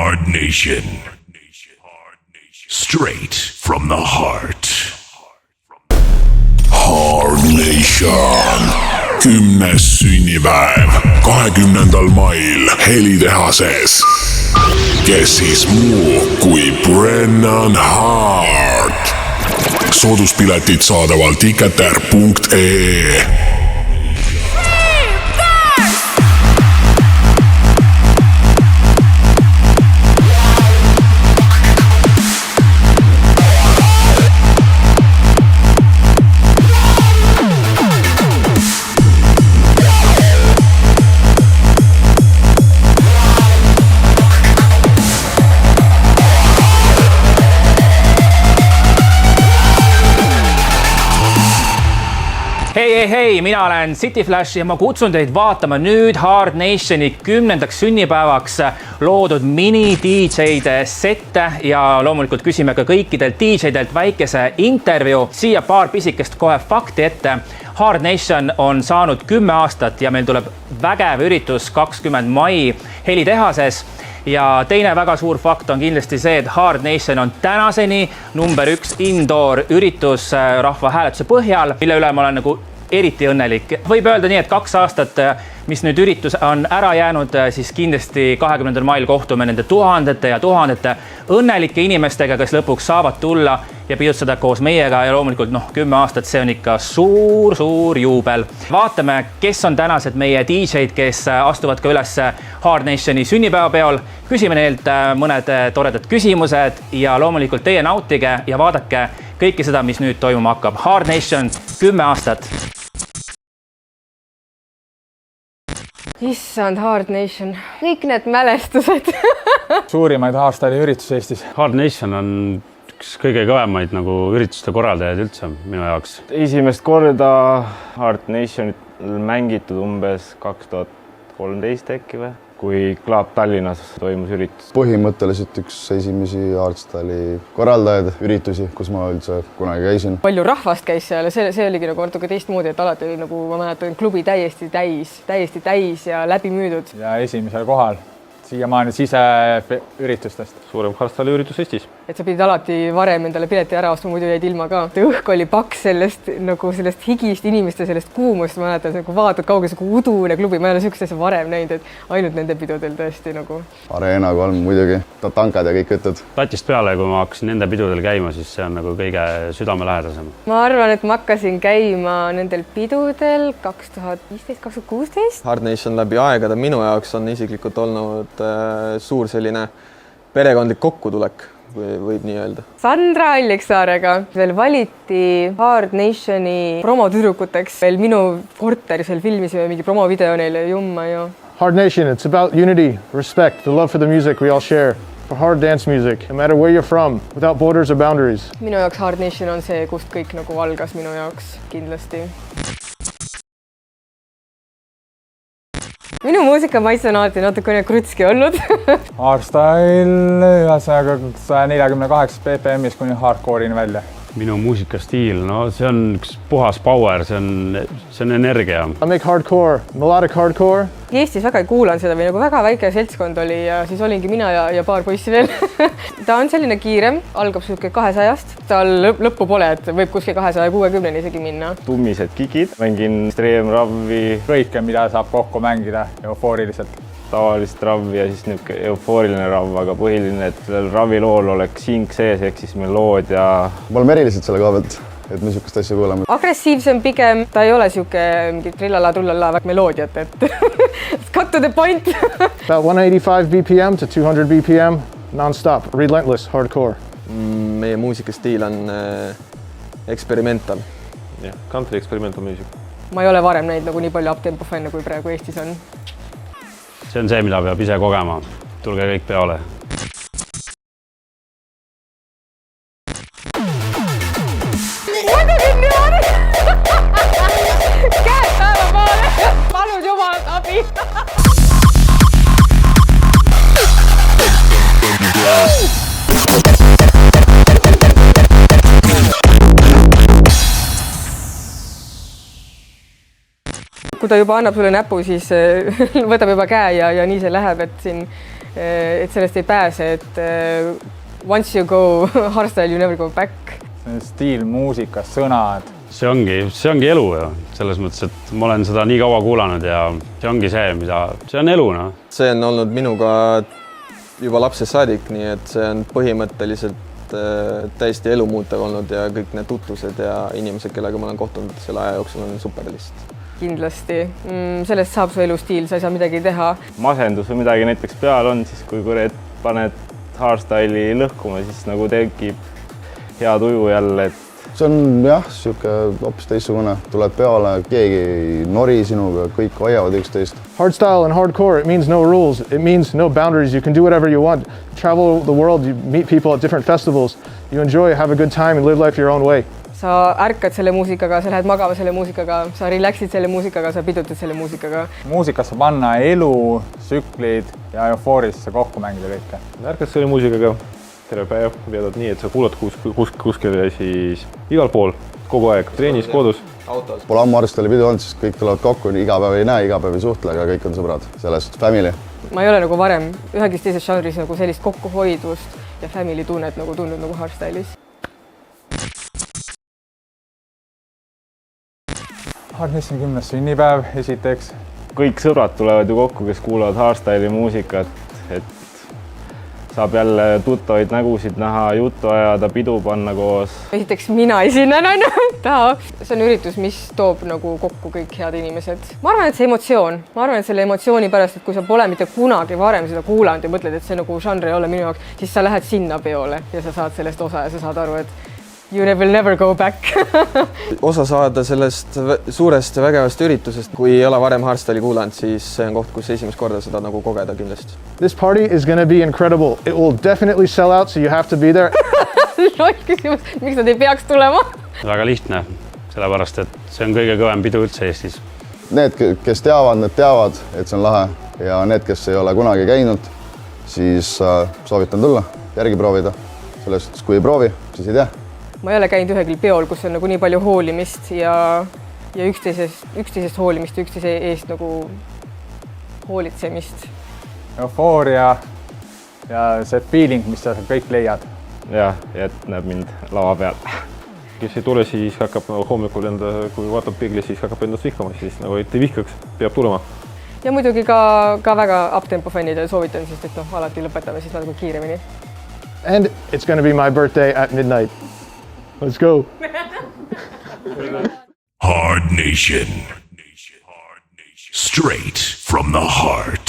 Hard Nation. Straight from the heart. Hard Nation. 10. sünnipäev 20. mail Helitehases. Kes siis muu kui Brennan Hart. Sooduspiletid saadaval ticketr.ee. Hei, mina olen City Flash ja ma kutsun teid vaatama nüüd Hard Nationi 10. sünnipäevaks loodud mini-DJ-de sette ja loomulikult küsime ka kõikidelt DJ-delt väikese intervjuu. Siia paar pisikest kohe fakti ette. Hard Nation on saanud 10 aastat ja meil tuleb vägev üritus 20. mai Helitehases. Ja teine väga suur fakt on kindlasti see, et Hard Nation on tänaseni number 1 indoor üritus rahva hääletuse põhjal, mille üle ma olen nagu eriti õnnelik. Võib öelda nii, et 2 aastat, mis nüüd üritus on ära jäänud, siis kindlasti 20. mail kohtume nende tuhandete ja tuhandete õnnelike inimestega, kes lõpuks saavad tulla ja pidutseda koos meiega ja loomulikult 10 aastat, see on ikka suur juubel. Vaatame, kes on tänased meie DJ-d, kes astuvad ka üles Hard Nationi sünnipäevapeol. Küsime neilt mõned toredad küsimused ja loomulikult teie nautige ja vaadake kõike seda, mis nüüd toimuma hakkab. Hard Nation 10 aastat. Issand, Hard Nation. Kõik need mälestused. Suurimaid hardstyle'i üritusi Eestis. Hard Nation on üks kõige kõvemaid nagu ürituste korraldajaid üldse minu jaoks. Esimest korda Hard Nationit mängitud umbes 2013 äkki või? Kui Club Tallinnas toimus üritus. Põhimõtteliselt üks esimesi hardstyle'i korraldajaid üritusi, kus ma üldse kunagi käisin. Palju rahvast käis seal ja see oligi nagu natuke teistmoodi, et alati oli nagu, ma mäletan, klubi täiesti täis ja läbi müüdud. Ja esimesel kohal. Siiamaani siseüritustest. Suurem hardstyle'i üritus Eestis. Et sa pidid alati varem endale pileti ära ostma, muidu jäid ilma ka. Õhk oli paks sellest higist inimeste, sellest kuumust. Ma mäletan, nagu vaatad kauges udune klubi. Ma ei ole sükest asja varem näinud, et ainult nende pidudel tõesti nagu. Arena 3 muidugi, tankad ja kõik jutud. Tatist peale, kui ma hakkasin nende pidudel käima, siis see on nagu kõige südamelähedasem. Ma arvan, et ma hakkasin käima nendel pidudel 2015-2016. Hard Nation läbi aegade minu jaoks on isiklikult olnud suur selline perekondlik kokkutulek, võib nii öelda. Sandra Alliksaarega veel valiti Hard Nationi promotüdrukuteks. Veel minu korteris veel filmisime mingi promovideo neile jumma ju. Hard Nation, it's about unity, respect, the love for the music we all share. For hard dance music, no matter where you're from, without borders or boundaries. Minu jaoks Hard Nation on see, kust kõik nagu algas minu jaoks kindlasti. Minu muusika maitse on alati natukene krutski olnud. Hardstyle ühesõnaga 148 BPM-is kuni hardcore'ini välja. Minu muusikastiil, see on üks puhas power, see on energia. I make hardcore, melodic hardcore. Eestis väga ei kuulan seda või nagu väga väike seltskond oli ja siis olingi mina ja paar poissi veel. Ta on selline kiirem, algab suuke 200-st. Tal lõppu pole, et võib kuskil 260-ni isegi minna. Tummised kikid, mängin extreme-ravvi. Kõike, mida saab kokku mängida eufooriliselt. Tavalist ravvi ja siis niuke eufooriline rav, aga põhiline, et ravilool oleks hing sees, ehk siis melood ja... Ma olen eriliselt selle koha pealt, et me niisugust asja kuuleme. Agressiivsem pigem, ta ei ole siuke mingi trillala-trullala meloodiat, et cut to the point. About 185 BPM to 200 BPM, non-stop, relentless, hardcore. Meie muusikastiil on eksperimental. Country experimental music. Ma ei ole varem näinud nagu nii palju uptempo fänne, kui praegu Eestis on. See on see, mida peab ise kogema. Tulge kõik peale. Käed päeva poole! Palun jumal, abi! Kui ta juba annab sulle näpu, siis võtab juba käe ja nii see läheb, et siin et sellest ei pääse, et once you go hardstyle, you never go back. Stiil, muusika, sõnad. See ongi elu ju, selles mõttes, et ma olen seda nii kaua kuulanud ja see ongi see, see on elu, no. See on olnud minuga juba lapsest saadik, nii et see on põhimõtteliselt täiesti elu muutev olnud ja kõik need tutvused ja inimesed, kellega ma olen kohtunud selle aja jooksul, on super lihtsalt. Kindlasti. Sellest saab su elustiil, sa ei saa midagi teha. Masendus või midagi näiteks peal on, siis kui paned hardstyle'i lõhkuma, siis nagu tekib hea tuju jälle, et see on jah, siuke hoopis teistsugune. Tuled peale, keegi ei nori sinuga, kõik hoiavad üksteist. Hardstyle and hardcore, it means no rules. It means no boundaries. You can do whatever you want. Travel the world, you meet people at different festivals. You enjoy, have a good time and live life your own way. Sa ärkad selle muusikaga, sa lähed magama selle muusikaga, sa relaxid selle muusikaga, sa pidutad selle muusikaga. Muusikasse panna elu, tsüklid ja eufoorisse kokku mängida kõike. Ärkad selle muusikaga. Terve päev veedad nii, et sa kuulad kuskil ja siis igal pool, kogu aeg, treenis, kodus. Pole ammu hardstyle'i pidu olnud, siis kõik tulevad kokku, iga päev ei näe, iga päev ei suhtle, aga kõik on sõbrad, sellest family. Ma ei ole nagu varem ühegis teises žanris nagu sellist kokkuhoidvust ja family tunnet nagu tundnud nagu hardstyle'is. Hard Nation 10. sünnipäev esiteks. Kõik sõbrad tulevad ju kokku, kes kuulavad hardstyle'i muusikat, et saab jälle tuttavaid nägusid näha, juttu ajada, pidu panna koos. Esiteks mina esinen aina taha. See on üritus, mis toob nagu kokku kõik head inimesed. Ma arvan, et see emotsioon. Ma arvan, et selle emotsiooni pärast, et kui sa pole mitte kunagi varem seda kuulanud ja mõtled, et see nagu žanr ei ole minu jaoks, siis sa lähed sinna peole ja sa saad sellest osa ja sa saad aru, et you will never go back. Osa saada sellest suurest ja vägevast üritusest, kui ei ole varem hardstyle'i kuulanud, siis see on koht, kus esimest korda seda nagu kogeda kindlasti. This party is going to be incredible. It will definitely sell out, so you have to be there. Loll küsimus, miks nad ei peaks tulema? Väga lihtne, sellepärast, et see on kõige kõvem pidu üldse Eestis. Need, kes teavad, need teavad, et see on lahe ja need, kes ei ole kunagi käinud, siis soovitan tulla, järgi proovida. Sellest, kui ei proovi, siis ei tea. Ma ei ole käinud ühegil peol, kus on nagu nii palju hoolimist ja üksteisest hoolimist ja üksteise eest nagu hoolitsemist. Eufooria ja see feeling, mis sa kõik leiad. Ja näeb mind lava peal. Kes ei tule, siis hakkab hommikul kui vaatab peegli, siis hakkab endast vihkama, siis nagu et ei vihkaks, peab tulema. Ja muidugi ka väga uptempo fännidele soovitan, sest et alati lõpetame siis natuke kiiremini. And it's going to be my birthday at midnight. Let's go. Hard Nation. Straight from the heart.